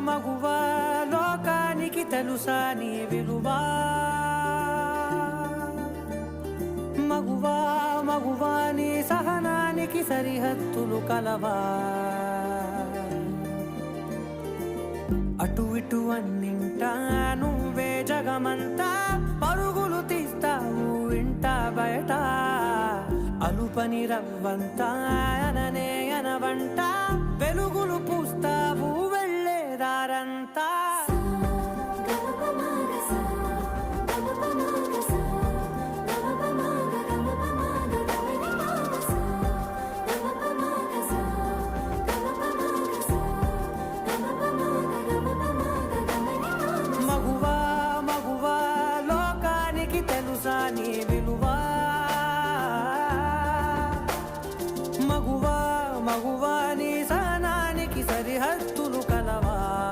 మగువా లోకానికి తెలుసా నీ విలువా మగువా మగువా నీ సహనానికి సరిహద్దులు కలవా అటు ఇటు అన్నింటా నువ్వే జగమంతా పరుగులు తీస్తావు ఇంట బయట అలుపని రవ్వంతా అననే అనవంట వెలుగులు పూస్తావు వెళ్ళేదారంతా